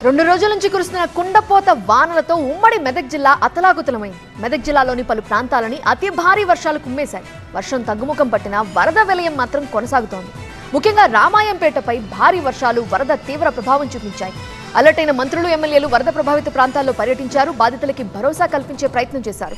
2 రోజుల నుంచి కురుస్తున్న కుండపోత వానలతో ఉమ్మడి మెదక్ జిల్లా అతలాకుతలమైంది. మెదక్ జిల్లాలోని పలు ప్రాంతాలని అతి భారీ వర్షాలు కుమ్మేశాయి. వర్షం తగ్గుముఖం పట్టిన వరద విలయం మాత్రం కొనసాగుతోంది. ముఖ్యంగా రామాయంపేటపై భారీ వర్షాలు వరద తీవ్ర ప్రభావం చూపించాయి. అలర్ట్ అయిన మంత్రులు, ఎమ్మెల్యేలు వరద ప్రభావిత ప్రాంతాల్లో పర్యటించారు. బాధితులకి భరోసా కల్పించే ప్రయత్నం చేశారు.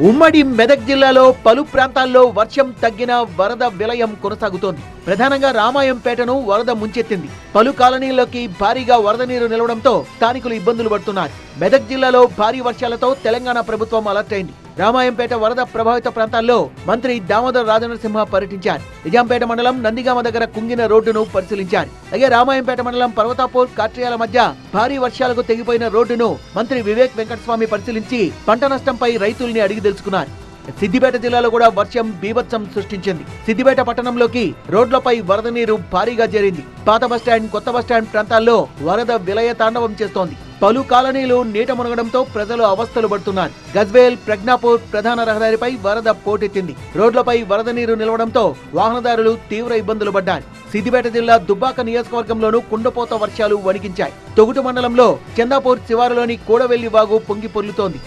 ఉమ్మడి మెదక్ జిల్లాలో పలు ప్రాంతాల్లో వర్షం తగ్గిన వరద విలయం కొనసాగుతోంది. ప్రధానంగా రామాయంపేటను వరద ముంచెత్తింది. పలు కాలనీల్లోకి భారీగా వరద నీరు నిలవడంతో స్థానికులు ఇబ్బందులు పడుతున్నారు. మెదక్ జిల్లాలో భారీ వర్షాలతో తెలంగాణ ప్రభుత్వం అలర్ట్ అయింది. రామాయంపేట వరద ప్రభావిత ప్రాంతాల్లో మంత్రి దామోదర్ రాజనరసింహ పర్యటించారు. నిజాంపేట మండలం నందిగామ దగ్గర కుంగిన రోడ్డును పరిశీలించారు. అలాగే రామాయంపేట మండలం పర్వతాపూర్ కాట్రియాల మధ్య భారీ వర్షాలకు తెగిపోయిన రోడ్డును మంత్రి వివేక్ వెంకటస్వామి పరిశీలించి పంట నష్టంపై రైతుల్ని అడిగి తెలుసుకున్నారు. సిద్దిపేట జిల్లాలో కూడా వర్షం బీభత్సం సృష్టించింది. సిద్దిపేట పట్టణంలోకి రోడ్లపై వరద నీరు భారీగా చేరింది. పాత బస్టాండ్, కొత్త బస్టాండ్ ప్రాంతాల్లో వరద విలయ తాండవం చేస్తోంది. పలు కాలనీలు నీట మునగడంతో ప్రజలు అవస్థలు పడుతున్నారు. గజ్వేల్, ప్రజ్ఞాపూర్ ప్రధాన రహదారిపై వరద పోటెత్తింది. రోడ్లపై వరద నీరు నిలవడంతో వాహనదారులు తీవ్ర ఇబ్బందులు పడ్డారు. సిద్దిపేట జిల్లా దుబ్బాక నియోజకవర్గంలోనూ కుండపోత వర్షాలు వణికించాయి. తొగుటు మండలంలో చందాపూర్ శివారులోని కూడవెల్లి వాగు పొంగి పొర్లుతోంది.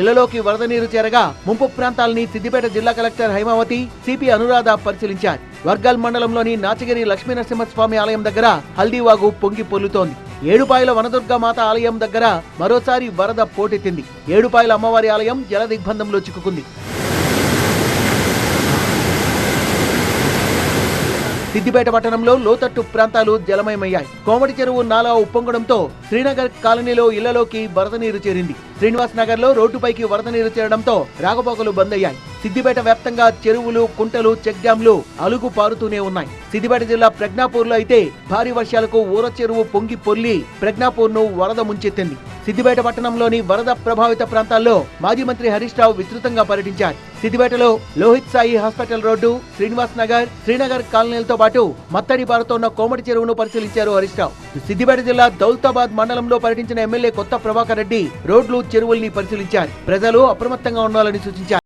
ఇళ్లలోకి వరద నీరు చేరగా ముంపు ప్రాంతాలని సిద్దిపేట జిల్లా కలెక్టర్ హైమావతి, సిపి అనురాధ పరిశీలించారు. వర్గల్ మండలంలోని నాచగిరి లక్ష్మీనరసింహస్వామి ఆలయం దగ్గర హల్దీవాగు పొంగి పొర్లుతోంది. ఏడుపాయల వనదుర్గ మాత ఆలయం దగ్గర మరోసారి వరద పోటెత్తింది. ఏడుపాయల అమ్మవారి ఆలయం జల దిగ్బంధంలో చిక్కుకుంది. సిద్దిపేట పట్టణంలో లోతట్టు ప్రాంతాలు జలమయమయ్యాయి. కోమటి చెరువు నాలా ఉప్పొంగడంతో శ్రీనగర్ కాలనీలో ఇళ్లలోకి వరద నీరు చేరింది. శ్రీనివాస్ నగర్ లో రోడ్డుపైకి వరద నీరు చేరడంతో రాకపోకలు బంద్ అయ్యాయి. సిద్దిపేట వ్యాప్తంగా చెరువులు, కుంటలు, చెక్ డ్యాంలు అలుగు పారుతూనే ఉన్నాయి. సిద్దిపేట జిల్లా ప్రజ్ఞాపూర్ లో అయితే భారీ వర్షాలకు ఊర చెరువు పొంగి పొర్లి ప్రజ్ఞాపూర్ ను వరద ముంచెత్తింది. సిద్దిపేట పట్టణంలోని వరద ప్రభావిత ప్రాంతాల్లో మాజీ మంత్రి హరీష్ రావు విస్తృతంగా పర్యటించారు. సిద్దిపేటలో లోహిత్ సాయి హాస్పిటల్ రోడ్డు, శ్రీనివాస్ నగర్, శ్రీనగర్ కాలనీలతో పాటు మత్తడి పారుతోన్న కోమటి చెరువును పరిశీలించారు హరీష్ రావు. సిద్దిపేట జిల్లా దౌలతాబాద్ మండలంలో పర్యటించిన ఎమ్మెల్యే కొత్త ప్రభాకర్ రెడ్డి రోడ్లు, చెరువుల్ని పరిశీలించారు. ప్రజలు అప్రమత్తంగా ఉండాలని సూచించారు.